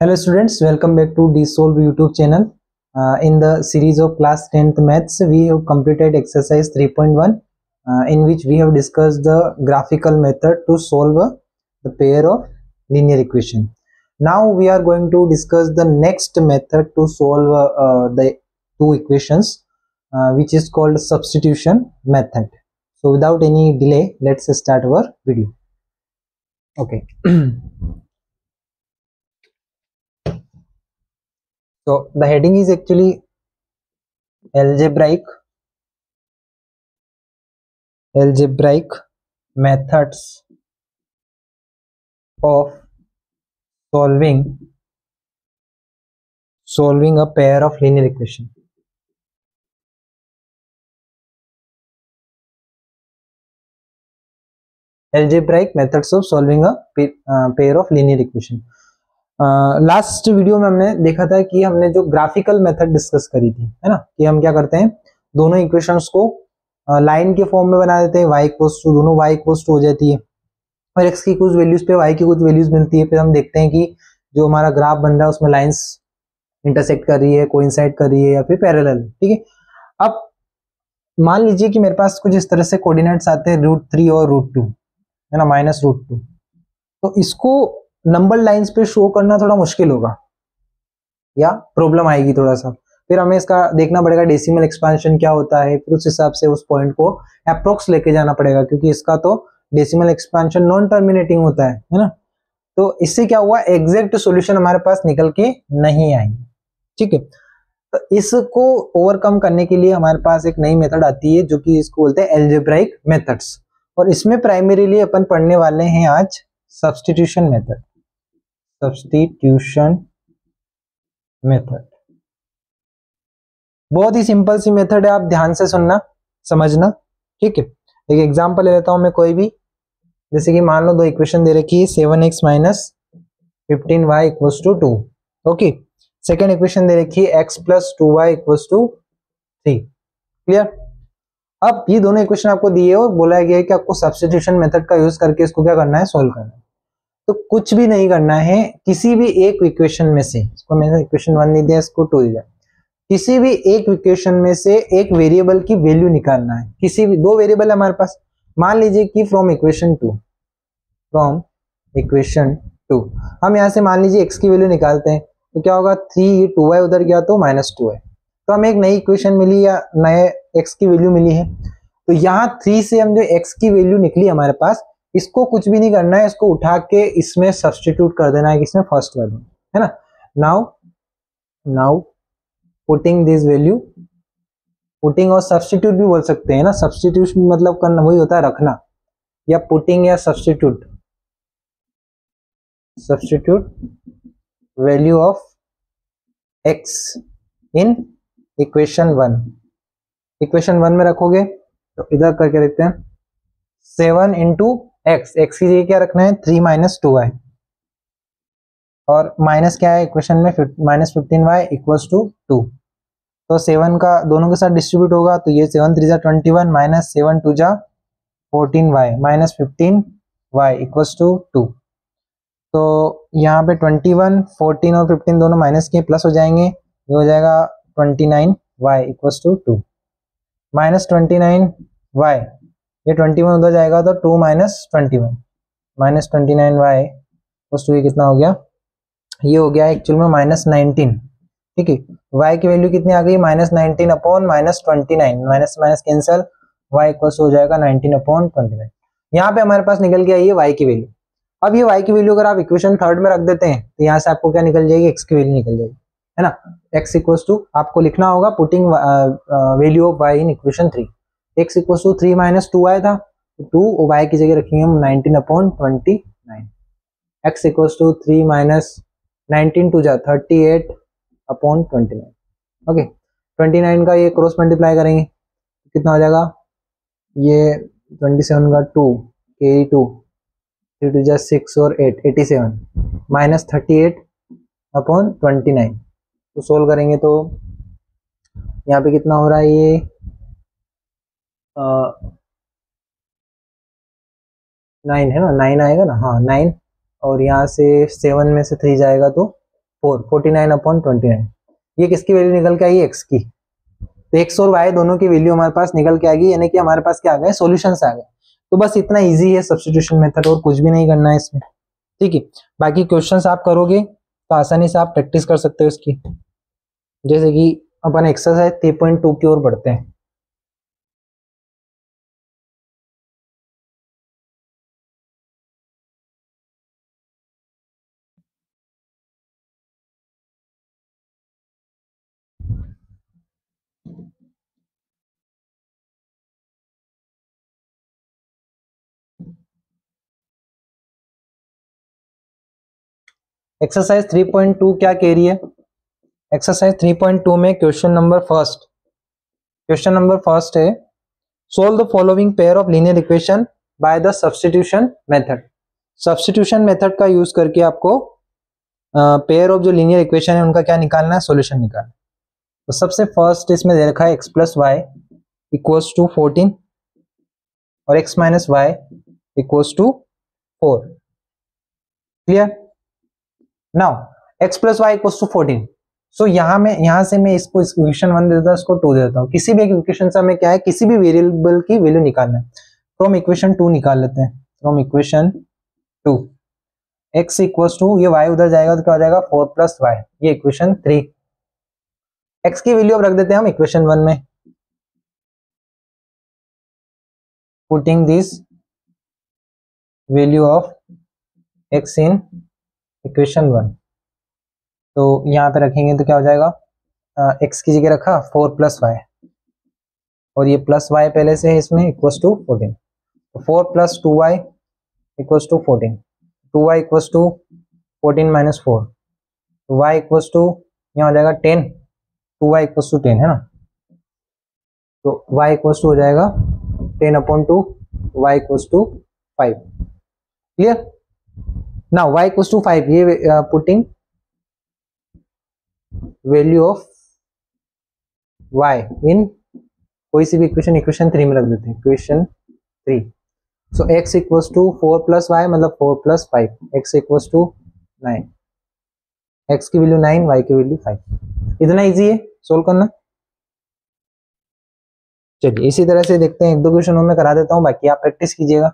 Hello students, welcome back to DSolve YouTube channel. In the series of class 10th maths, we have completed exercise 3.1 in which we have discussed the graphical method to solve the pair of linear equation. Now we are going to discuss the next method to solve the two equations, which is called substitution method. So without any delay, let's start our video. Okay. So the heading is actually algebraic methods of solving a pair of linear equation. Algebraic methods of solving a pair of linear equation. Last video में हमने देखा था कि हमने जो graphical method discuss करी थी, है ना, कि हम क्या करते हैं, दोनों इक्वेशंस को लाइन के फॉर्म में बना देते हैं, y इक्वल्स टू, दोनों y इक्वल्स टू हो जाती है और x की कुछ वैल्यूज पे y की कुछ वैल्यूज मिलती है। फिर हम देखते हैं कि जो हमारा ग्राफ बन रहा है उसमें लाइंस इंटरसेक्ट कर रही है, कोइंसाइड कर रही है या फिर पैरेलल। ठीक है, अब मान लीजिए कि मेरे पास कुछ इस तरह से कोऑर्डिनेट्स आते हैं √3 और √2, है ना, -√2। तो इसको नंबर लाइंस पे शो करना थोड़ा मुश्किल होगा या प्रॉब्लम आएगी थोड़ा सा। फिर हमें इसका देखना पड़ेगा डेसिमल एक्सपेंशन क्या होता है, फिर उस हिसाब से उस पॉइंट को अप्रोक्स लेके जाना पड़ेगा, क्योंकि इसका तो डेसिमल एक्सपेंशन नॉन टर्मिनेटिंग होता है ना। तो इससे क्या हुआ, एग्जैक्ट सॉल्यूशन हमारे पास निकल के नहीं आएंगे। ठीक है, तो इसको ओवरकम करने के लिए हमारे पास एक नई मेथड आती है जो कि इसको बोलते हैं एल्जेब्राइक मेथड्स, और इसमें प्राइमरीली अपन पढ़ने वाले हैं आज सब्स्टिट्यूशन मेथड। सब्स्टिट्यूशन मेथड बहुत ही सिंपल सी मेथड है, आप ध्यान से सुनना समझना। ठीक है, एक एग्जांपल ले लेता हूं मैं कोई भी, जैसे कि मान लो दो इक्वेशन दे रखी है 7x - 15y equals to 2। Okay, second equation दे रखी है x + 2y equals to 3। Clear. अब ये दोनों इक्वेशन आपको दिए और बोला गया है कि आपको सब्स्टिट्यूशन मेथड का यूज करके इसको क्या करना है, सोल्व करना है। तो कुछ भी नहीं करना है, किसी भी एक इक्वेशन में से, इसको मैंने इक्वेशन 1 नहीं दिया, इसको 2 दिया, किसी भी एक इक्वेशन में से एक वेरिएबल की वैल्यू निकालना है। किसी भी दो वेरिएबल है हमारे पास, मान लीजिए कि फ्रॉम इक्वेशन 2 हम यहां से मान लीजिए x की वैल्यू निकालते हैं, तो क्या होगा, 3, 2y उधर गया तो -2 है, तो हमें एक नई इक्वेशन मिली या नए x की वैल्यू मिली है। तो यहाँ 3 से हम जो x की वैल्यू निकली हमारे पास, इसको कुछ भी नहीं करना है, इसको उठा के इसमें सब्स्टिट्यूट कर देना है, इसमें फर्स्ट वैल्यू, है ना। Now putting this value, putting और सब्स्टिट्यूट भी बोल सकते हैं ना, सब्स्टिट्यूशन मतलब करना वही होता है रखना, या पुटिंग या substitute value of x in equation 1 में रखोगे तो इधर करके देखते हैं 7 इंटू x की जगह क्या रखना है, 3 - 2y, और माइनस क्या है इक्वेशन में, -15y इक्वल्स टू 2। तो 7 का दोनों के साथ डिस्ट्रीब्यूट होगा, तो ये 7 3 = 21 - 7 2 = 14y -15y इक्वल्स टू 2। तो यहाँ पे 21, 14 और 15 दोनों माइनस के प्लस हो जाएंगे, ये हो जाएगा 29y इक्वल्स टू 2 -29y, ये 21 उधर जाएगा तो 2 - 21 -29y इक्वल्स टू, ये कितना हो गया, ये हो गया एक्चुअल में -19। ठीक है, y की वैल्यू कितनी आ गई, -19 upon -29, minus cancel, y equals हो जाएगा 19 अपॉन 29। यहाँ पे हमारे पास निकल गया ये y की वैल्यू। अब ये y की वैल्यू अगर आप इक्वेशन 3 में रख देते हैं तो यहाँ से आपको क्या निकल जाएगी, x की वैल्यू निकल जाएगी, है ना। x इक्वल्स टू आपको लिखना होगा putting value of y in equation 3, x equals to 3 - 2y था, 2 और y की जगह रखेंगे हम 19 upon 29, x equals to 3 - 19 2 = 38 upon 29। Okay, 29 का ये क्रॉस मल्टीप्लाई करेंगे कितना हो जाएगा, ये 27 का 2 के 2, 3 2 = 6 और 8 87 -38 अपॉन 29। तो सोल्व करेंगे तो यहाँ पे कितना हो रहा है, ये 9 है ना, 9 आएगा ना, हाँ 9, और यहाँ से 7 में से 3 जाएगा तो 49/29। ये किसकी वैल्यू निकल के आई? x की। तो x और y दोनों की वैल्यू हमारे पास निकल के आ गई, यानी कि हमारे पास क्या आ गए? सॉल्यूशंस आ गए। तो बस इतना इजी है सब्स्टिट्यूशन मेथड, और कुछ भी नहीं करना है इसमें, ठीक है। बाकी क्वेश्चंस आप करोगे तो आसानी से आप प्रैक्टिस कर सकते हो इसकी। जैसे कि अपन एक्सरसाइज 3.2 की ओर बढ़ते हैं। एक्सरसाइज 3.2 क्या कह रही है? एक्सरसाइज 3.2 में क्वेश्चन नंबर फर्स्ट है, solve the following pair of linear equation by the substitution method. Substitution method का यूज करके आपको पेयर ऑफ जो लीनियर इक्वेशन है उनका क्या निकालना है? सॉल्यूशन निकालना है। तो सबसे फर्स्ट इसमें दे रखा है x plus Y equals to 14 और x minus Y equals to 4। Clear? Now x plus Y equals to 14। So यहां से मैं इसको इक्वेशन 1 देता हूं, इसको 2 देता हूं। किसी भी एक इक्वेशन से हमें क्या है? किसी भी वेरिएबल की वैल्यू निकालना है। फ्रॉम इक्वेशन 2 निकाल लेते हैं। From equation 2 x equals to, ये y उधर जाएगा तो क्या हो जाएगा? 4 प्लस वाई, ये इक्वेशन 3। x की वैल्यू अब रख देते हैं हम इक्वेशन 1 में, putting this value of x in equation 1। तो यहाँ पे रखेंगे तो क्या हो जाएगा? x की जगह रखा 4 प्लस वाई, और ये प्लस वाई पहले से है इसमें, इक्वल्स टू 14। तो 4 plus 2y equals to 14, 2y equals to 14 minus 4, तो y इक्वल्स टू यहाँ हो जाएगा 10, 2y इक्वल्स टू 10 है ना। तो y इक्वल्स टू हो जाएगा 10/2, y equals to 5। Clear? Now y equals to 5, ये putting value of y in कोई सी भी इक्वेशन 3 में रख देते हैं, equation 3। So x equals to 4 plus Y मतलब 4 plus 5, x equals to 9, x की वैल्यू 9, y की वैल्यू 5। इतना इजी है सोल्व करना। चलिए इसी तरह से देखते हैं, एक दो क्वेश्चन मैं करा देता हूं, बाकी आप प्रैक्टिस कीजिएगा।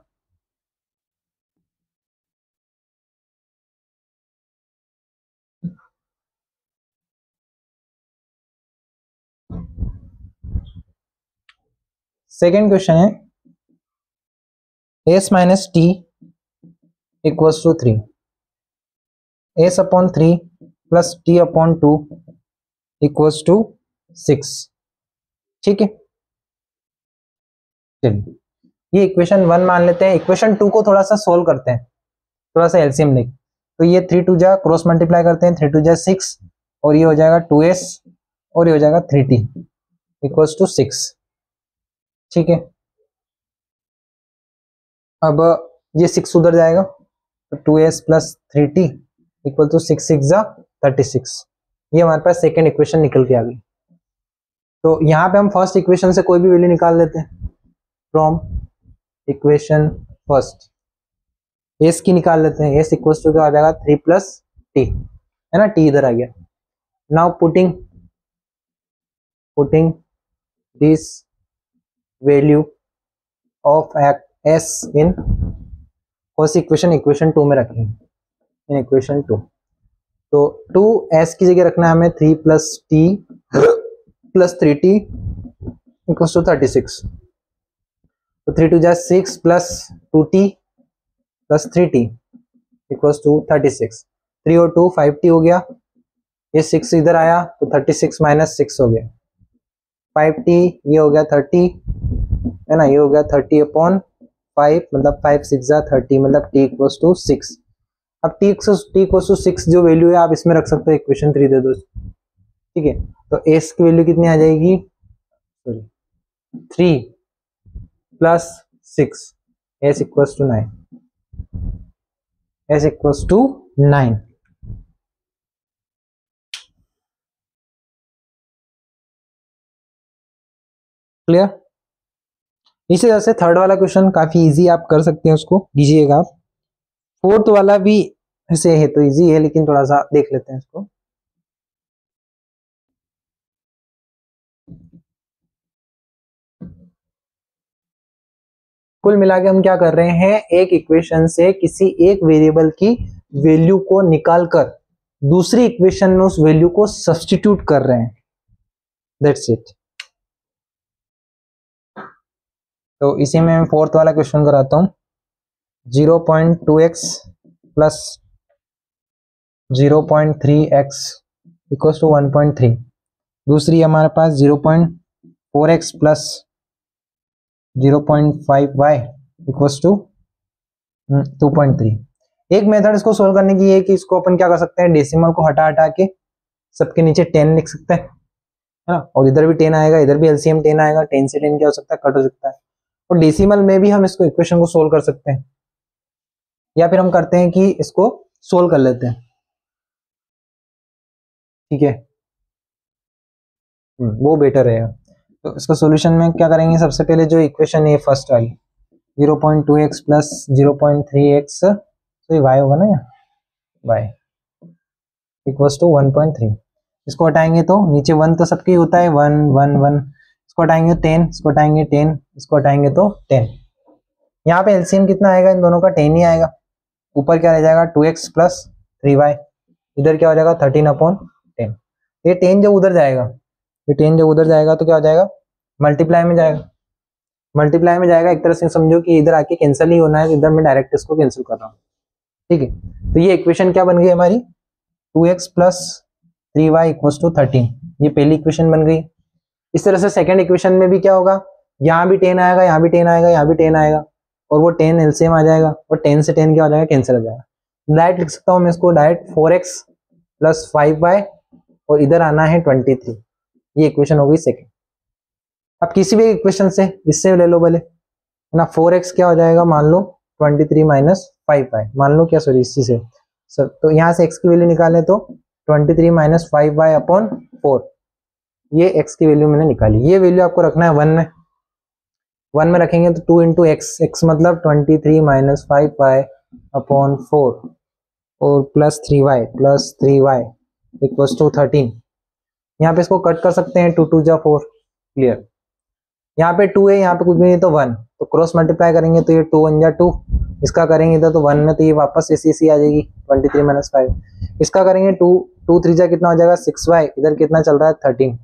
सेकेंड क्वेश्चन है s minus T equals to 3, s upon 3 plus t upon 2 equals to 6। ठीक है, चलिए ये इक्वेशन 1 मान लेते हैं। इक्वेशन 2 को थोड़ा सा सोल्व करते हैं, थोड़ा सा एलसीएम लेके। तो ये 3 2 जा क्रॉस मल्टीप्लाई करते हैं, 3 2 जा 6, और ये हो जाएगा 2s, और ये हो जाएगा 3t इक्वल्स टू 6। ठीक है, अब ये 6 उधर जाएगा तो 2s plus 3t equal to 6 6 जा 36। ये हमारे पास सेकेंड इक्वेशन निकल के आ गई। तो यहाँ पे हम फर्स्ट इक्वेशन से कोई भी वैल्यू निकाल लेते हैं। फ्रॉम इक्वेशन फर्स्ट s की निकाल लेते हैं, s इक्वल टू क्या हो जाएगा? 3 प्लस t है ना, t इधर आ गया। Now putting this value of s इन कौन सी इक्वेशन 2 में रखेंगे, इन इक्वेशन 2। तो 2s की जगह रखना है हमें 3 plus t plus 3t equal to 36। तो 3 2 जा 6 plus 2t plus 3t equal to 36। 3 और 2 5t हो गया, ये 6 इधर आया तो 36 माइनस 6 हो गया 5t, ये हो गया 30 है ना, ये हो गया 30 अपॉन 5 मतलब 5 6 जा 30 मतलब t इक्वल टू 6। अब t इक्वल टू 6 जो वैल्यू है आप इसमें रख सकते हो, इक्वेशन 3 दे दो। ठीक है, तो s की वैल्यू कितनी आ जाएगी? Sorry 3 plus 6, s equals to 9, s equals to 9। Clear? इसी तरह से थर्ड वाला क्वेश्चन काफी इजी आप कर सकते हैं, उसको कीजिएगा आप। फोर्थ वाला भी ऐसे है तो इजी है, लेकिन थोड़ा सा देख लेते हैं इसको। कुल मिला के हम क्या कर रहे हैं, एक इक्वेशन से किसी एक वेरिएबल की वैल्यू को निकालकर दूसरी इक्वेशन में उस वैल्यू को सब्स्टिट्यूट कर रहे हैं, दैट्स इट। तो इसी में मैं फोर्थ वाला क्वेश्चन कराता हूं। 0.2x plus 0.3x equals to 1.3। दूसरी हमारे पास 0.4x plus 0.5y equals to 2.3। एक मेथड इसको सोल्व करने की है कि इसको अपन क्या कर सकते हैं, डेसिमल को हटा हटा के सबके नीचे 10 लिख सकते हैं, है ना, और इधर भी 10 आएगा, इधर भी एलसीएम 10 आएगा, 10 से 10 क्या हो सकता है, कट हो सकता है। और डेसिमल में भी हम इसको इक्वेशन को सोल्व कर सकते हैं, या फिर हम करते हैं कि इसको सोल्व कर लेते हैं, ठीक है, वो बेटर रहेगा। तो इसका सॉल्यूशन में क्या करेंगे, सबसे पहले जो इक्वेशन है फर्स्ट वाली 0.2x प्लस 0.3x, तो ये y होगा ना, y इक्वल्स टू 1.3। इसको हटाएंगे तो नीचे 1 तो सबके होता है, 1 1 1, इसको हटाएंगे 10, इसको हटाएंगे 10, इसको हटाएंगे तो 10। यहाँ पे एलसीएम कितना आएगा, इन दोनों का 10 ही आएगा। ऊपर क्या रह जाएगा, 2x प्लस 3y, इधर क्या हो जाएगा 13/10। ये 10 जब उधर जाएगा, ये 10 जब उधर जाएगा तो क्या हो जाएगा, मल्टीप्लाई में जाएगा, मल्टीप्लाई में जाएगा। एक तरह से समझो कि इधर आके कैंसिल ही होना है, इधर मैं डायरेक्ट इसको कैंसिल कर रहा हूँ, ठीक है। तो ये इक्वेशन क्या बन गई हमारी, 2x plus 3y equals to 13, ये पहली इक्वेशन बन गई। इस तरह से सेकंड इक्वेशन में भी क्या होगा, यहाँ भी 10 आएगा, यहाँ भी 10 आएगा, यहाँ भी 10 आएगा, और वो 10 एलसीएम आ जाएगा, और 10 से 10 क्या हो जाएगा, कैंसिल हो जाएगा। डायरेक्ट लिख सकता हूँ मैं इसको, डायरेक्ट 4x प्लस 5y, और इधर आना है 23। ये इक्वेशन हो गई सेकेंड। अब किसी भी इक्वेशन से इससे ले लो भले, है ना, 4x क्या हो जाएगा, मान लो 23 माइनस 5y, मान लो क्या, सॉरी इसी से सर, तो यहाँ से x की वैल्यू निकालें तो 23 माइनस 5y अपॉन 4, ये x की वैल्यू मैंने निकाली। ये वैल्यू आपको रखना है 1 में रखेंगे तो 2 इंटू एक्स मतलब 23 माइनस 5y अपॉन 4 और प्लस 3y इक्वल्स टू 13। यहाँ पे इसको कट कर सकते हैं, 2 2 जा 4, क्लियर। यहाँ पे 2 है, यहाँ पे कुछ भी नहीं तो 1, तो क्रॉस मल्टीप्लाई करेंगे तो ये 2 1 जा 2, इसका करेंगे इधर तो 1 में, तो ये वापस इसी आ जाएगी 23 माइनस 5। इसका करेंगे 2 2 3 जा कितना हो जाएगा 6y, इधर कितना चल रहा है 13,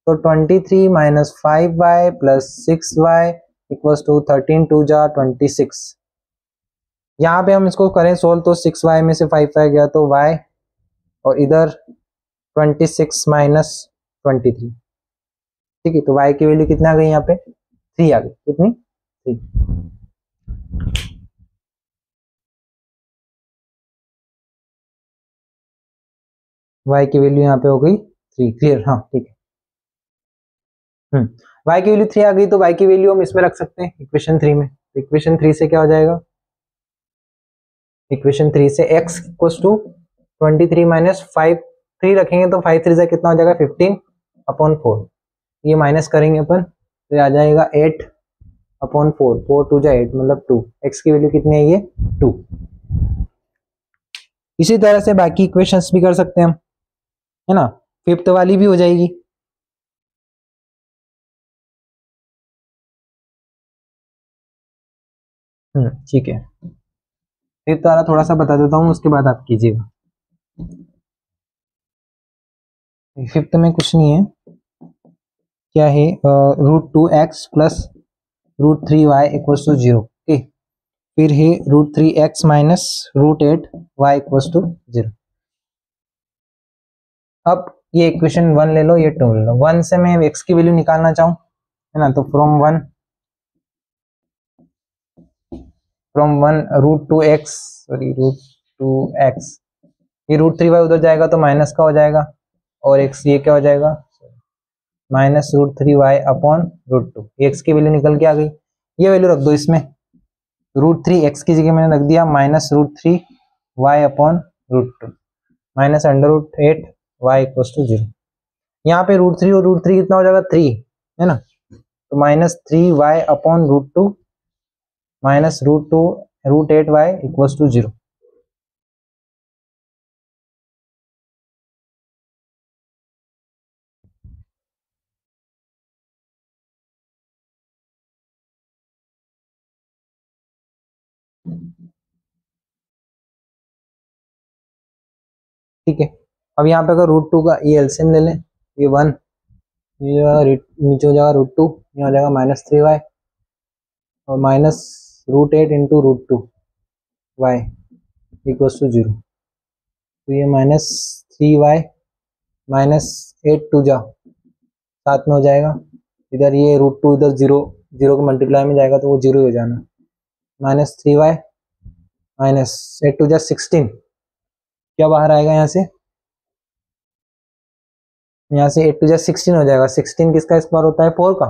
तो 23 minus 5y plus 6y equals to 13 2 जा 26। यहाँ पे हम इसको करें सोल्व तो 6y में से 5y गया तो y, और इधर 26 माइनस 23, ठीक है। तो y की वैल्यू कितना आ गई, यहाँ पे 3 आ गई, कितनी 3। y की वैल्यू यहाँ पे हो गई 3, क्लियर, हाँ ठीक है। y की वैल्यू 3 आ गई, तो y की वैल्यू हम इसमें रख सकते हैं इक्वेशन 3 में। इक्वेशन 3 से क्या हो जाएगा, इक्वेशन 3 से x इक्वल्स टू 23 माइनस 5, 3 रखेंगे तो 5 3 से कितना हो जाएगा 15 अपॉन 4, ये माइनस करेंगे अपन तो ये आ जाएगा 8 अपॉन 4, 4 2 जा 8 मतलब 2, x की वैल्यू कितनी है ये 2। इसी तरह से बाकी इक्वेशंस भी कर सकते हैं हम, है ना, फिफ्थ वाली भी हो जाएगी। ठीक है, फिफ्थ वाला थोड़ा सा बता देता हूँ, उसके बाद आप कीजिएगा। फिफ्थ में कुछ नहीं है, क्या है, √2x plus √3y equals to 0, okay. फिर है √3x minus √8y equals to 0। अब ये इक्वेशन 1 ले लो, ये 2 ले लो। 1 से मैं x की वैल्यू निकालना चाहूँ, है ना, तो फ्रॉम 1 √2x, सॉरी √2x, ये √3y उधर जाएगा तो माइनस का हो जाएगा, और x ये क्या हो जाएगा माइनस √3y अपॉन √2, एक्स की वैल्यू निकल के आ गई। ये वैल्यू रख दो इसमें, √3x की जगह मैंने रख दिया minus √3y upon √2 minus √8y equals to 0। यहाँ पे √3 और √3 कितना हो जाएगा 3, है ना, तो minus 3y upon √2 minus √8y equals to 0। ठीक है, अब यहाँ पे अगर रूट टू का ये एलसीएम ले लें, ये 1, ये नीचे हो जाएगा रूट टू, यहाँ हो जाएगा -3y और -√8 इंटू √2y इक्वल्स टू 0। तो ये -3y -8 टू जा 7 में हो जाएगा, इधर ये √2 इधर 0 के मल्टीप्लाई में जाएगा तो वो 0 हो जाना, -3y -8 टू जा 16, क्या बाहर आएगा यहाँ से 8 टू जा 16 हो जाएगा, 16 किसका स्क्वायर होता है 4 का,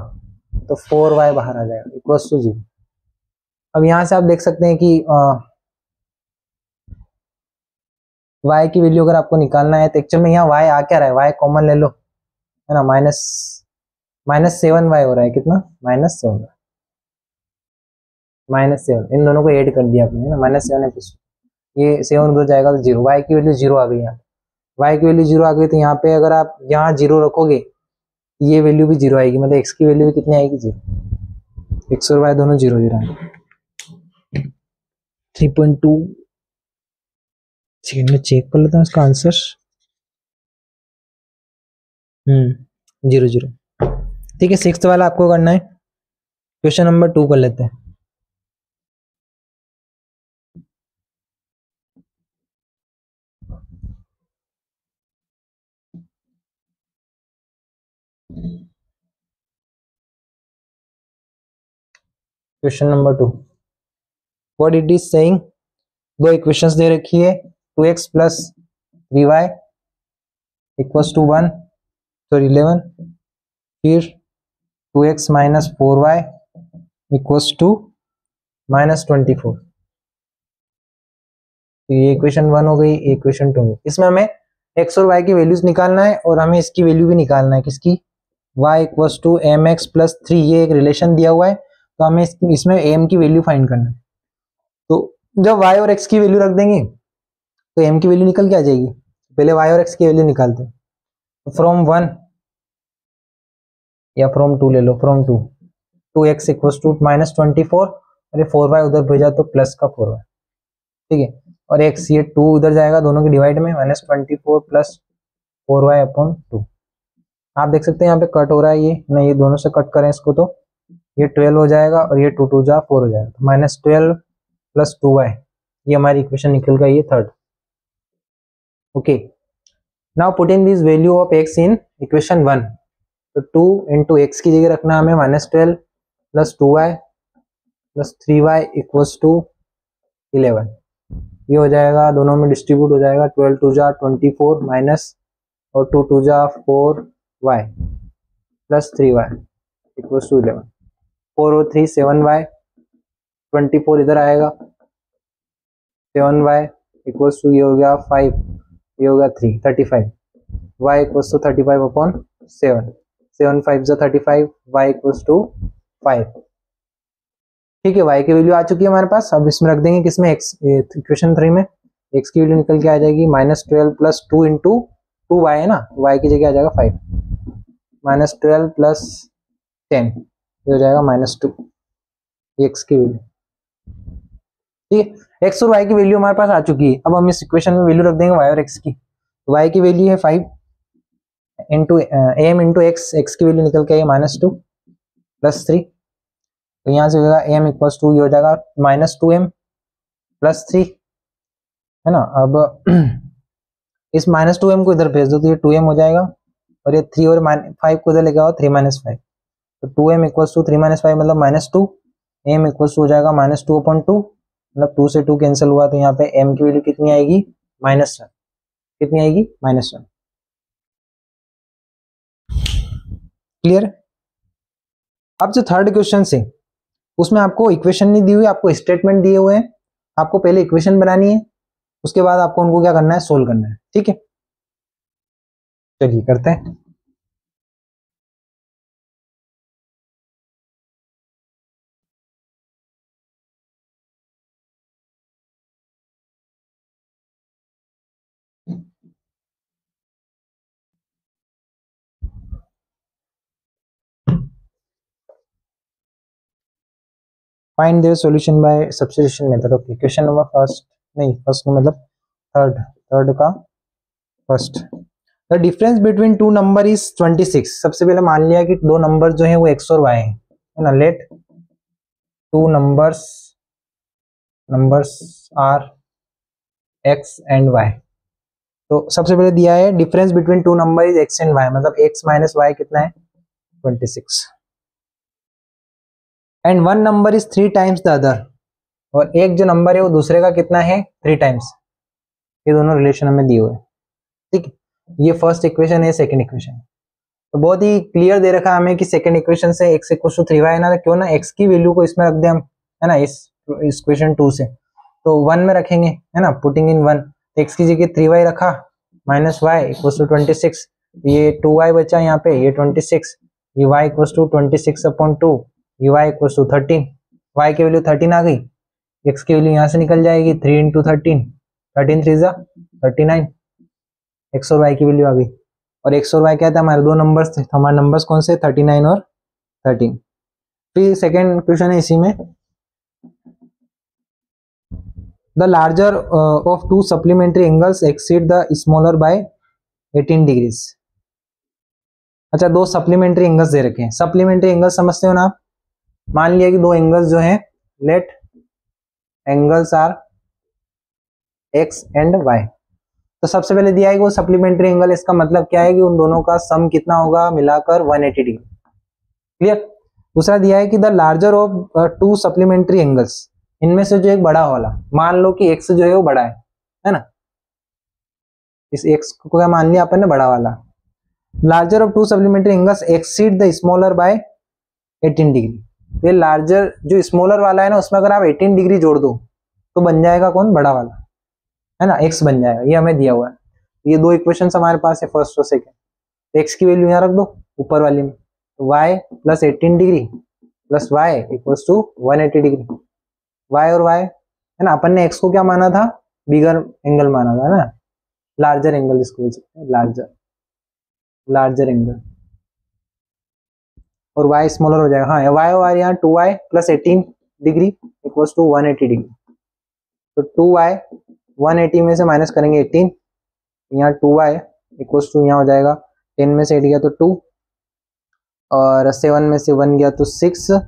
तो 4y बाहर आ जाएगा इक्वल्स टू 0। अब यहाँ से आप देख सकते हैं कि y की वैल्यू अगर आपको निकालना है तो एक्चुअल में यहाँ y आ क्या रहा है, y कॉमन ले लो, है ना, -7y हो रहा है, कितना -7, इन दोनों को ऐड कर दिया आपने, है ना, -7 है, ये 7 उधर जाएगा तो 0, y की वैल्यू 0 आ गई यहाँ, y की वैल्यू 0 आ गई, तो यहाँ पे अगर आप यहाँ 0 रखोगे ये वैल्यू भी 0 आएगी, मतलब x की वैल्यू भी कितनी आएगी 0, x और y दोनों 0 आएंगे। 3.2 सेकंड में चेक कर लेता हूँ इसका आंसर, 0 ठीक है। 6th वाला आपको करना है, क्वेश्चन नंबर 2 कर लेते हैं। Question number 2, what it is saying, दो इक्वेशंस दे रखी है, 2x plus 3y equals to 1 sorry 11, फिर 2x minus 4y equals to -24, तो ये इक्वेशन 1 हो गई, इक्वेशन 2 इसमें हमें x और y की वैल्यूज निकालना है और हमें इसकी वैल्यू भी निकालना है, किसकी, y equals to mx plus 3, ये एक रिलेशन दिया हुआ है, तो हमें इसमें m की वैल्यू फाइंड करना है। तो जब y और x की वैल्यू रख देंगे तो m की वैल्यू निकल के आ जाएगी, पहले y और x की वैल्यू निकालते हैं, तो फ्रॉम 1 या फ्रॉम 2 ले लो, फ्रॉम 2, 2x इक्वल्स टू -24, अरे 4y उधर भेजा तो प्लस का 4y, ठीक है, और x ये 2 उधर जाएगा दोनों के डिवाइड में, -24 प्लस 4y अपॉन 2, आप देख सकते हैं यहाँ पे कट हो रहा है, ये नहीं, ये दोनों से कट करें इसको तो ये 12 हो जाएगा और ये 2 2 जा 4 हो जाएगा, तो -12 प्लस 2y, ये हमारी इक्वेशन निकल गई है third. Okay, now putting this value of x in equation 1, तो 2 इंटू एक्स की जगह रखना हमें -12 plus 2y plus 3y equals to 11, ये हो जाएगा, दोनों में डिस्ट्रीब्यूट हो जाएगा, 12 2 जा 24 माइनस और 2 2 जा 4y plus 3y equals to 11, 4 और 3 7y, 24 इधर आएगा, 7y इक्वल्स टू ये हो गया 5, ये हो गया 3 35, y इक्वल्स टू 35 अपॉन 7, 7 5 जा 35, y इक्वल्स टू 5, ठीक है, y की वैल्यू आ चुकी है हमारे पास, अब इसमें रख देंगे किसमें, x इक्वेशन 3 में x की वैल्यू निकल के आ जाएगी -12 प्लस 2 इंटू 2y है ना, y की जगह आ जाएगा 5, -12 प्लस 10 ये हो जाएगा -2, x की वैल्यू, ठीक है, x और y की वैल्यू हमारे पास आ चुकी है, अब हम इस इक्वेशन में वैल्यू रख देंगे y और x की, y की वैल्यू है 5 इंटू m इंटू x की वैल्यू निकल के आई -2 प्लस 3, तो यहाँ से हो जाएगा m इक्वल्स टू ये हो जाएगा -2m प्लस 3, है ना, अब इस -2m को इधर भेज दो तो ये 2m हो जाएगा, और ये 3 और 5 को इधर लेके आओ 3 - 5, तो 2m इक्वल्स टू 3 - 5 मतलब -2, m इक्वल्स टू हो जाएगा -2 अपॉन 2, मतलब 2 से 2 कैंसिल हुआ, तो यहाँ पे m की वैल्यू कितनी आएगी -1, कितनी आएगी -1, क्लियर। अब जो थर्ड क्वेश्चन से उसमें आपको इक्वेशन नहीं दी हुई, आपको स्टेटमेंट दिए हुए हैं, आपको पहले इक्वेशन बनानी है, उसके बाद आपको उनको क्या करना है, सोल्व करना है, ठीक है, चलिए करते हैं। Find their solution bye substitution method, okay, question number first, नहीं फर्स्ट मतलब थर्ड का first the difference between two number is 26। सबसे पहले मान लिया कि दो नंबर जो है वो x और y है ना। Let two numbers are x and y। तो सबसे पहले दिया है difference between two number is x and y, मतलब x माइनस y कितना है 26। And one number is 3 times the other, और एक जो नंबर है वो दूसरे का कितना है 3 टाइम्स। ये दोनों रिलेशन हमें दिए हुए हैं, ठीक है। ये फर्स्ट इक्वेशन है, सेकंड इक्वेशन। तो बहुत ही क्लियर दे रखा है हमें कि सेकंड इक्वेशन से x इक्वल टू 3y ना, क्यों ना x की वैल्यू को इसमें रख दें हम, है ना, इस इक्वेशन 2 से। तो 1 में रखेंगे, है ना, पुटिंग इन 1। x की जगह 3y रखा माइनस y इक्वल टू 26। ये 2y बचा यहाँ पे, ये 26, ये y इक्वल टू 26/2, ये y इक्वल टू 13। y की वैल्यू 13 आ गई, x की वैल्यू यहाँ से निकल जाएगी 3 × 13, 13 3 = 39। x और y की वैल्यू आ गई। और x और y क्या था, हमारे दो नंबर्स थे, तो हमारे नंबर्स कौन से 39 और 13। फिर सेकेंड क्वेश्चन है इसी में, the larger of to supplementary angles exceed the smaller by 18 degrees. अच्छा, दो सप्लीमेंट्री एंगल्स दे रखे हैं। सप्लीमेंट्री एंगल्स समझते हो ना आप। मान लिया कि दो एंगल्स जो हैं, let angles are x and y। तो सबसे पहले दिया है कि वो सप्लीमेंट्री एंगल, इसका मतलब क्या है कि उन दोनों का सम कितना होगा मिलाकर 180 डिग्री। क्लियर। दूसरा दिया है कि the larger of to supplementary angles, इनमें से जो एक बड़ा वाला, मान लो कि x जो है वो बड़ा है ना, इस x को क्या मान लिया अपन ने, बड़ा वाला। Larger of to supplementary angles exceed the smaller by 18 degree. ये लार्जर जो स्मॉलर वाला है ना, उसमें अगर आप 18 डिग्री जोड़ दो तो बन जाएगा कौन, बड़ा वाला, है ना, x बन जाएगा। ये हमें दिया हुआ है। ये दो इक्वेशंस हमारे पास है, फर्स्ट और सेकंड। x की वैल्यू यहाँ रख दो ऊपर वाली में, तो y plus 18 degree plus y equals to 180 degree. y और y, है ना, अपन ने x को क्या माना था, बिगर एंगल माना था, है ना, लार्जर एंगल इसको बोल सकते हैं, लार्जर एंगल। और y स्मॉलर हो जाएगा। हाँ, y और यहाँ 2y plus 18 degree equals to 180 degree. तो 2y 180 में से माइनस करेंगे 18, यहाँ 2y इक्वल्स टू, यहाँ हो जाएगा 10 में से 8 गया तो 2, और 7 में से 1 गया तो 6,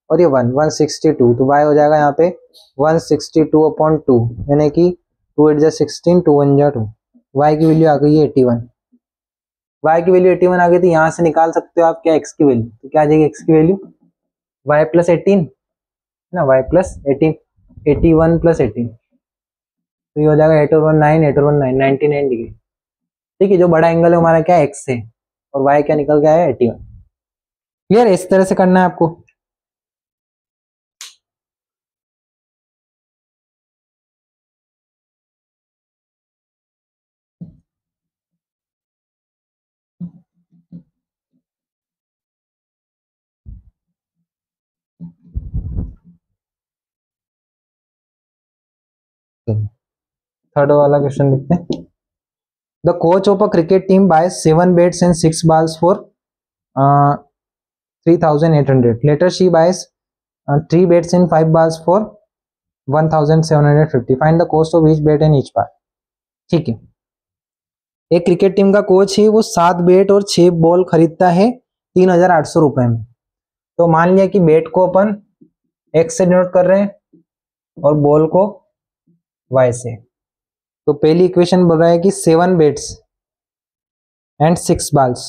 और ये 162। तो y हो जाएगा यहाँ पे 162/2, यानी कि 2 8 = 16, 2 1 = 2। y की वैल्यू आ गई है 81। y की वैल्यू 81 आ गई थी, यहाँ से निकाल सकते हो आप क्या, x की वैल्यू। तो क्या आ जाएगी x की वैल्यू, y प्लस 18, है ना, y प्लस 18, 81 प्लस 18, तो ये हो जाएगा 8 और 1 9, 8 और 1 9, 99 डिग्री। ठीक है, जो बड़ा एंगल है हमारा क्या है, x है, और y क्या निकल गया है 81। क्लियर है, इस तरह से करना है आपको। थर्ड वाला क्वेश्चन लिखते हैं। The coach of a cricket team bias 7 bats and 6 balls for 3,800. Later she buys 3 bats and 5 balls for 1,750. Find the cost of each bat and each ball. ठीक है, एक क्रिकेट टीम का coach है, वो 7 bat और 6 ball खरीदता है 3,800 रुपए में। तो मान लिया कि बैट को अपन x से डिनोट कर रहे हैं और बॉल को y से। तो पहली इक्वेशन बोल रहा है कि 7 बैट्स एंड 6 बॉल्स,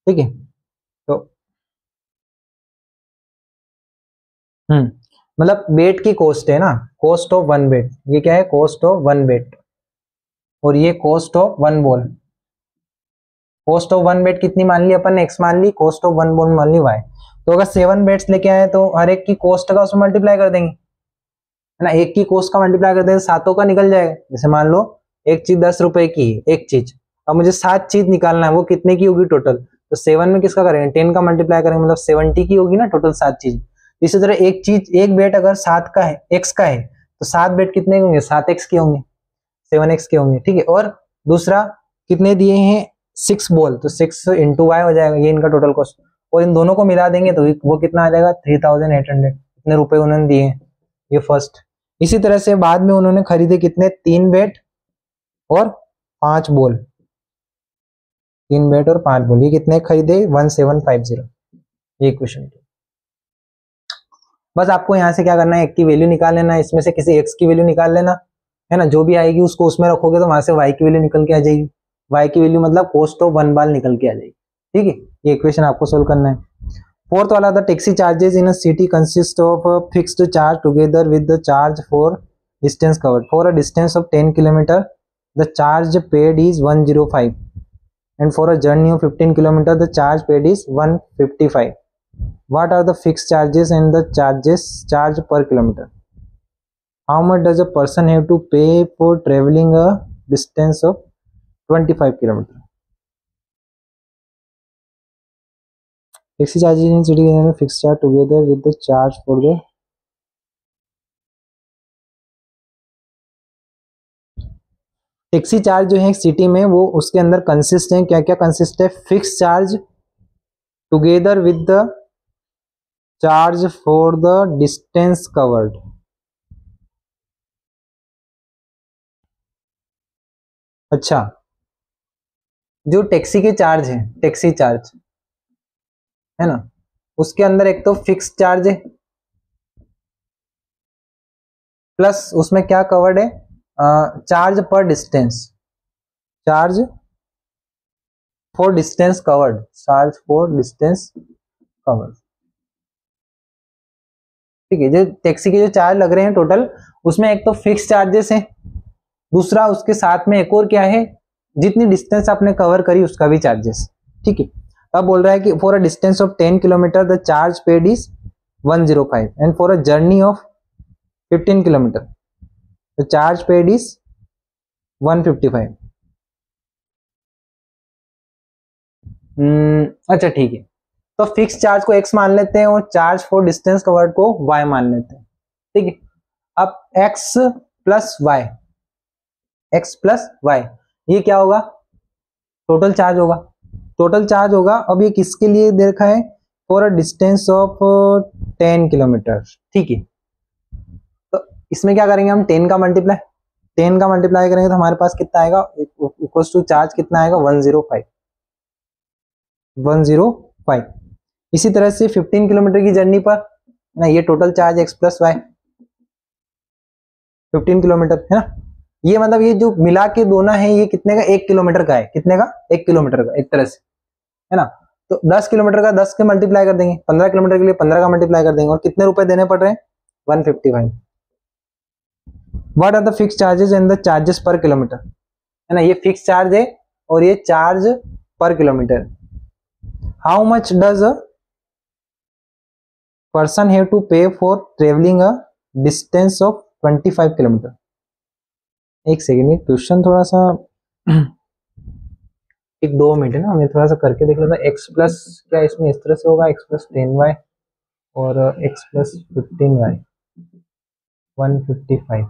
ठीक है। तो मतलब बैट की कॉस्ट है ना, कॉस्ट ऑफ 1 बैट, ये क्या है, कॉस्ट ऑफ 1 बैट, और ये cost of 1 ball. Cost of 1 bat कितनी मान ली अपन ने, x मान ली, कॉस्ट ऑफ 1 बॉल मान ली y। तो अगर 7 बैट्स लेके आए तो हर एक की कॉस्ट का उसमें मल्टीप्लाई कर देंगे, है ना, एक की कॉस्ट का मल्टीप्लाई कर देंगे, सातों का निकल जाएगा। जैसे मान लो एक चीज 10 रुपए की है, एक चीज, अब मुझे 7 चीज निकालना है, वो कितने की होगी टोटल, तो 7 में किसका करेंगे, 10 का मल्टीप्लाई करेंगे, मतलब 70 की होगी ना टोटल 7 चीज। इसी तरह एक चीज, एक बैट अगर 7 का है, x का है, तो 7 बैट कितने के होंगे, 7x के होंगे, 7x के होंगे, ठीक है। और दूसरा कितने दिए हैं, 6 बॉल, तो 6 × y हो जाएगा, ये इनका टोटल कॉस्ट। और इन दोनों को मिला देंगे तो वो कितना आ जाएगा, 3,800। कितने रुपए उन्होंने दिए हैं, ये फर्स्ट। इसी तरह से बाद में उन्होंने खरीदे कितने, 3 बैट और 5 बॉल, 3 बैट और 5 बॉल, ये कितने खरीदे? 1750। ये क्वेश्चन। बस आपको यहाँ से क्या करना है, एक की वैल्यू निकाल लेना है, इसमें से किसी एक्स की वैल्यू निकाल लेना है ना, जो भी आएगी उसको उसमें रखोगे तो वहां से वाई की वैल्यू निकल के आ जाएगी। वाई की वैल्यू मतलब कॉस्ट ऑफ 1 बाल निकल के आ जाएगी। ठीक है, ये इक्वेशन आपको सोल्व करना है। फोर्थ वाला, the taxi charges in a city consist of fixed charge together with the charge for distance covered. For a distance of 10 kilometre the charge paid is 105 and for a journey of 15 kilometer the charge paid is 155. What are the fixed charges and the charge per kilometer? How much does a person have to pay for traveling a distance of 25 kilometer? Taxi charges in city are fixed charge together with the charge for the taxi charge जो है city में, वो उसके अंदर consist है, क्या क्या consist है? Fix charge together with the charge for the distance covered. अच्छा, जो टैक्सी के चार्ज है, टैक्सी चार्ज है ना, उसके अंदर एक तो फिक्स चार्ज है, प्लस उसमें क्या कवर्ड है? चार्ज पर distance, charge for distance covered, charge for distance covered. ठीक है, जो टैक्सी के जो चार्ज लग रहे हैं टोटल, उसमें एक तो फिक्स चार्जेस है, दूसरा उसके साथ में एक और क्या है, जितनी डिस्टेंस आपने कवर करी उसका भी चार्जेस। ठीक है, अब बोल रहा है कि for a distance of 10 kilometre the charge paid is 105 and for a journey of 15 kilometre the charge paid is 155। अच्छा ठीक है, तो फिक्स चार्ज को x मान लेते हैं और चार्ज फॉर डिस्टेंस कवर्ड को y मान लेते हैं। ठीक है, अब x plus Y, x plus Y, ये क्या होगा? टोटल चार्ज होगा, टोटल चार्ज होगा। अब ये किसके लिए दे रखा है? For a distance of 10 kilometre. ठीक है, तो इसमें क्या करेंगे हम? 10 का मल्टीप्लाई, 10 का मल्टीप्लाई करेंगे तो हमारे पास कितना आएगा? इक्वल्स टू चार्ज कितना आएगा? 105, 105। इसी तरह से 15 किलोमीटर की जर्नी पर ना, ये total charge x plus Y 15 kilometre है ना, ये मतलब ये जो मिला के दोनों है, ये कितने का? 1 किलोमीटर का है। कितने का? 1 किलोमीटर का, एक तरह से है ना। तो 10 किलोमीटर का 10 के मल्टीप्लाई कर देंगे, 15 किलोमीटर के लिए 15 का मल्टीप्लाई कर देंगे, और कितने रुपए देने पड़ रहे हैं? 155। What are the fix charges and the charges per kilometre, है ना, ये फिक्स चार्ज है और ये charge per kilometre. How much does a person have to pay for travelling a distance of 25 kilometre? एक सेकेंड, क्वेश्चन थोड़ा सा एक 2 मिनट है ना, हमें थोड़ा सा करके देख लेता। एक्स प्लस क्या इसमें इस तरह से होगा? एक्स प्लस 10y और एक्स प्लस 15y 155।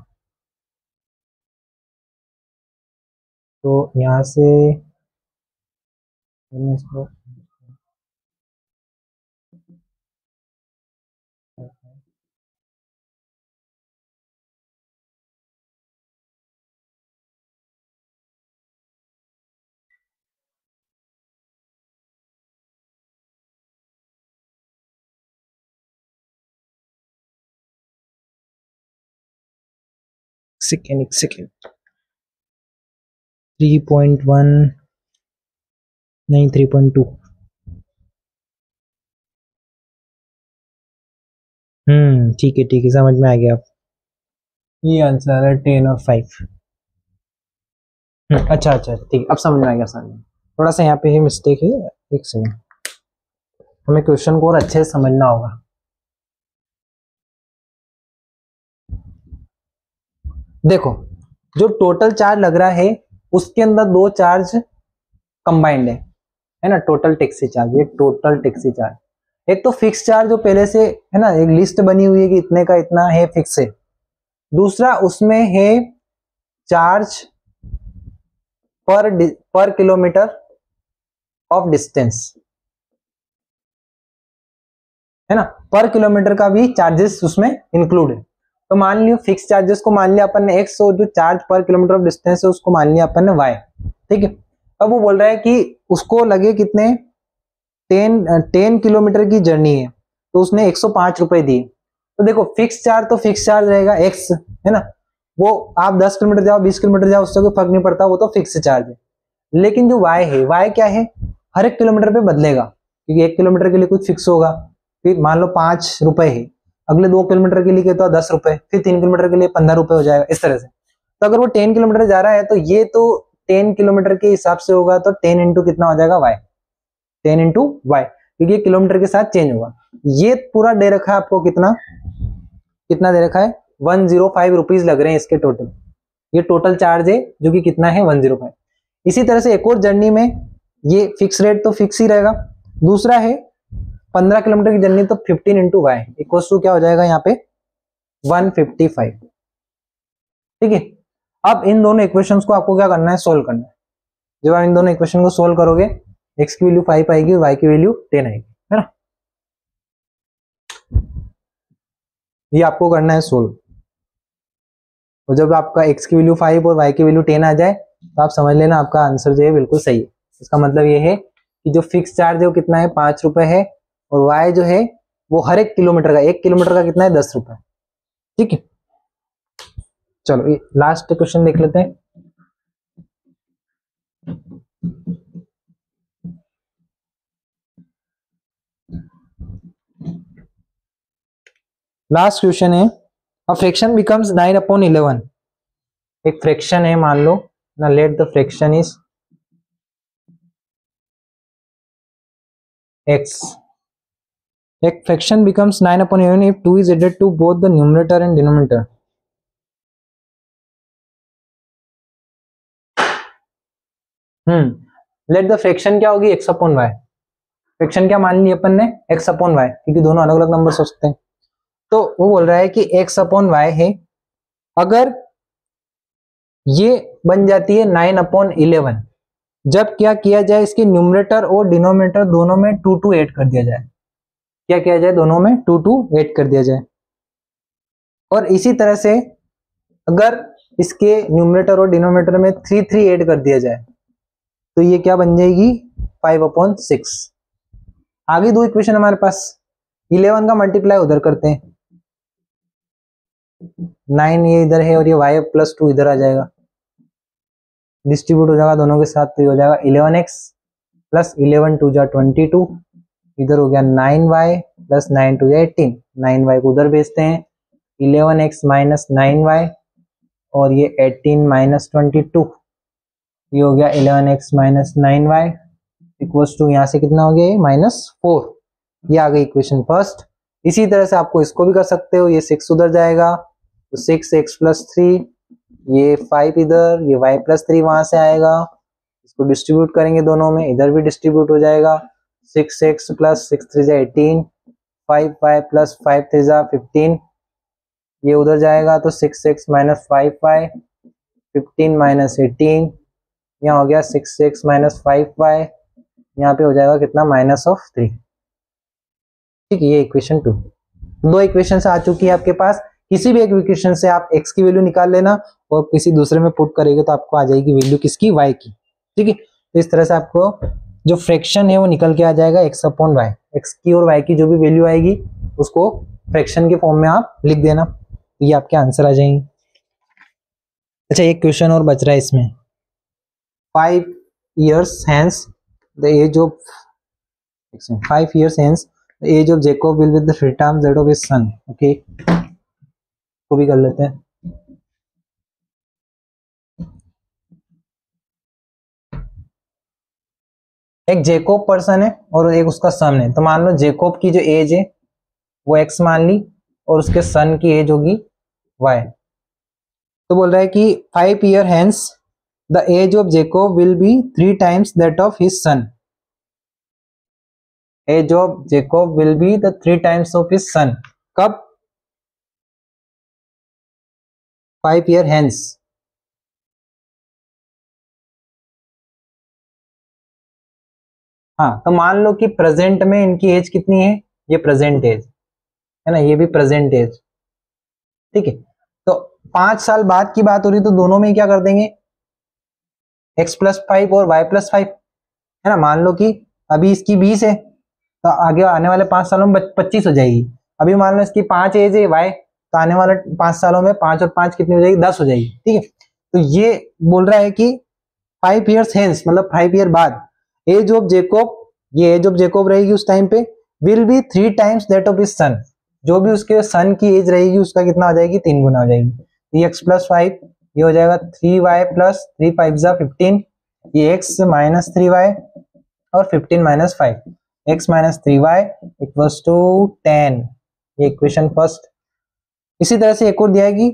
तो यहाँ से इसको सेकेंड 3.1 नहीं 3.2। ठीक है ठीक है, समझ में आ गया। आप ये आंसर है 10 और 5। अच्छा अच्छा ठीक है, अब समझ में आ गया। समझ में थोड़ा सा यहाँ पे ही मिस्टेक है, एक सेकेंड, हमें क्वेश्चन को और अच्छे से समझना होगा। देखो, जो टोटल चार्ज लग रहा है उसके अंदर 2 चार्ज कंबाइंड है ना, टोटल टैक्सी चार्ज। ये टोटल टैक्सी चार्ज, एक तो फिक्स चार्ज जो पहले से है ना, एक लिस्ट बनी हुई है कि इतने का इतना है, फिक्स है। दूसरा उसमें है charge per kilometre of distance, है ना, पर किलोमीटर का भी चार्जेस उसमें इंक्लूड है। तो मान लियो फिक्स चार्जेस को मान लिया अपन ने x, और जो charge per kilometre of distance है उसको मान लिया अपन ने y। ठीक है, अब वो बोल रहा है कि उसको लगे कितने 10 किलोमीटर की जर्नी है, तो उसने 105 रुपए दिए। तो देखो फिक्स चार्ज तो फिक्स चार्ज रहेगा एक्स, है ना, वो आप 10 किलोमीटर जाओ 20 किलोमीटर जाओ उससे कोई फर्क नहीं पड़ता, वो तो फिक्स चार्ज है। लेकिन जो वाई है, वाई क्या है, हर एक किलोमीटर पे बदलेगा, क्योंकि 1 किलोमीटर के लिए कुछ फिक्स होगा, फिर मान लो 5 रुपए है, अगले 2 किलोमीटर के लिए तो 10 रुपए, फिर 3 किलोमीटर के लिए 15 रुपए हो जाएगा, इस तरह से। तो अगर वो 10 किलोमीटर जा रहा है तो ये तो 10 किलोमीटर के हिसाब से होगा, तो 10 इंटू कितना हो जाएगा वाई, 10 इंटू वाई, क्योंकि किलोमीटर के साथ चेंज होगा। ये पूरा दे रखा है आपको, कितना कितना दे रखा है 105 रुपीज लग रहे हैं इसके टोटल, ये टोटल चार्ज है जो कि कितना है 105। इसी तरह से एक और जर्नी में ये फिक्स रेट तो फिक्स ही रहेगा। दूसरा है 15 किलोमीटर की जर्नी, तो 15 इंटू वाई इक्वल टू क्या हो जाएगा यहाँ पे 155। ठीक है, अब इन दोनों इक्वेशंस को आपको क्या करना है, सोल्व करना है। जब आप इन दोनों इक्वेशन को सोल्व करोगे, x की वैल्यू 5 आएगी और y की वैल्यू 10 आएगी, है ना। ये आपको करना है सोल्व, और जब आपका x की वैल्यू 5 और y की वैल्यू 10 आ जाए तो आप समझ लेना आपका आंसर जो है बिल्कुल सही है। इसका मतलब ये है कि जो फिक्स चार्ज है वो कितना है 5 रुपए है, और y जो है वो हर एक किलोमीटर का, 1 किलोमीटर का कितना है 10 रुपए। ठीक है, चलो लास्ट क्वेश्चन देख लेते हैं। लास्ट क्वेश्चन है, अ फ्रैक्शन बिकम्स 9/11। एक फ्रैक्शन है मान लो ना, let the fraction is x। एक fraction becomes 9/11 if 2 is added to both the numerator and denominator। Let the fraction क्या होगी x/y। फ्रैक्शन क्या मान ली अपन ने x/y, क्योंकि दोनों अलग अलग नंबर हो सकते हैं। तो वो बोल रहा है कि x/y है, अगर ये बन जाती है 9/11, जब क्या किया जाए इसके न्यूमरेटर और डिनोमिनेटर दोनों में 2 ऐड कर दिया जाए। क्या किया जाए, दोनों में 2 ऐड कर दिया जाए। और इसी तरह से अगर इसके न्यूमरेटर और डिनोमिनेटर में 3 ऐड कर दिया जाए तो ये क्या बन जाएगी 5/6। आगे दो इक्वेशन हमारे पास, 11 का मल्टीप्लाई उधर करते हैं, 9 ये इधर है और ये y+2 इधर आ जाएगा, डिस्ट्रीब्यूट हो जाएगा दोनों के साथ, तो ये हो जाएगा 11x प्लस 11 2 जा 22, इधर हो गया 9y प्लस 9 2 जा 18, 9y को उधर भेजते हैं, 11x माइनस 9y और ये 18 माइनस 22, ये हो गया 11x minus 9y equals to, यहाँ से कितना हो गया -4। ये आ गई इक्वेशन फर्स्ट। इसी तरह से आपको इसको भी कर सकते हो, ये 6 उधर जाएगा तो 6x प्लस 3, ये 5 इधर, ये y+3 वहां से आएगा, इसको डिस्ट्रीब्यूट करेंगे दोनों में, इधर भी डिस्ट्रीब्यूट हो जाएगा, 6x प्लस 6 3 जा 18, 5y प्लस 5 3 जा 15, ये उधर जाएगा तो 6x माइनस 5y, 15 माइनस 18, यहाँ हो गया 6x माइनस 5y, यहाँ पे हो जाएगा कितना -3। ठीक है, ये इक्वेशन 2। दो इक्वेशन आ चुकी है आपके पास, किसी भी एक इक्वेशन से आप x की वैल्यू निकाल लेना और किसी दूसरे में पुट करेंगे तो आपको आ जाएगी वैल्यू किसकी, y की। ठीक है, तो इस तरह से आपको जो फ्रैक्शन है वो निकल के आ जाएगा x/y। x की और y की जो भी वैल्यू आएगी उसको फ्रैक्शन के फॉर्म में आप लिख देना, तो ये आपके आंसर आ जाएंगे। अच्छा, एक क्वेश्चन और बच रहा है इसमें, 5 years hence the age of 5 years hence the age of Jacob will be the three times that of his son। Okay, को भी कर लेते हैं। एक जेकोब पर्सन है और एक उसका सन है, तो मान लो जेकोब की जो एज है वो x मान ली और उसके सन की एज होगी y। तो बोल रहा है कि 5 year hence the age of Jacob will be 3 times that of his son। Age of Jacob will be the 3 times of his son। कब, 5 year hence। हाँ, तो मान लो कि प्रेजेंट में इनकी एज कितनी है, ये प्रेजेंट एज है ना, ये भी प्रेजेंट एज। ठीक है, तो 5 साल बाद की बात हो रही तो दोनों में क्या कर देंगे, x+5 और y+5, है ना। मान लो कि अभी इसकी 20 है तो आगे आने वाले 5 सालों में 25 हो जाएगी। अभी मान लो इसकी 5 एज है y, तो आने वाले 5 सालों में 5 और 5 कितनी हो जाएगी, 10 हो जाएगी, ठीक है। तो ये बोल रहा है कि 5 years hence, मतलब 5 ईयर बाद एज ऑफ जेकोब, ये एज ऑफ जेकोब रहेगी उस टाइम पे, will be 3 times that of his सन। जो भी उसके सन की एज रहेगी उसका कितना हो जाएगी, 3 गुना हो जाएगी। x+5 ये हो जाएगा 3y प्लस 3 5 जा 15, ये x माइनस 3y और 15 - 5, x - 3y इक्वल्स टू 10, ये इक्वेशन फर्स्ट। इसी तरह से एक और दिया है कि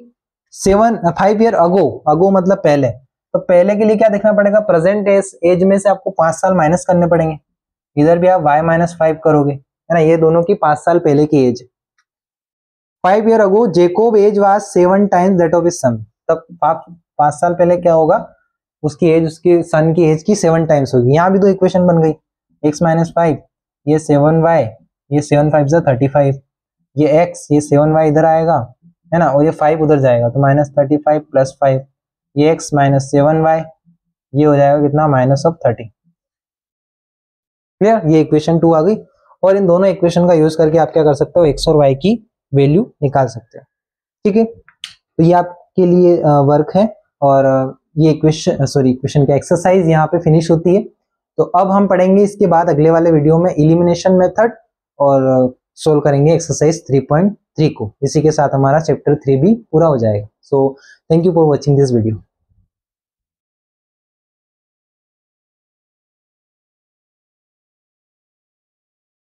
5 ईयर अगो मतलब पहले, तो पहले के लिए क्या देखना पड़ेगा, प्रेजेंट एज में से आपको 5 साल माइनस करने पड़ेंगे। इधर भी आप y - 5 करोगे, है ना, ये दोनों की 5 साल पहले की age. 5 year ago Jacob age was 7 times that of his son. तब 5 साल पहले क्या होगा, उसकी एज उसके सन की एज की 7 times होगी। यहाँ भी दो इक्वेशन बन गई, x - 5, ये 7y, ये 7 5 जा 35, ये x, ये 7y इधर आएगा, है ना, और ये 5 उधर जाएगा तो -35 + 5, ये x - 7y, ये हो जाएगा कितना, -30। क्लियर, ये इक्वेशन 2 आ गई। और इन दोनों इक्वेशन का यूज करके आप क्या कर सकते हो, x और y की वैल्यू निकाल सकते हो, ठीक है। तो ये आपके लिए वर्क है, और ये इक्वेशन का एक्सरसाइज यहाँ पे फिनिश होती है। तो अब हम पढ़ेंगे इसके बाद अगले वाले वीडियो में एलिमिनेशन मेथड, और सोल्व करेंगे एक्सरसाइज 3.3 को। इसी के साथ हमारा चैप्टर 3 भी पूरा हो जाएगा। So thank you for watching this video.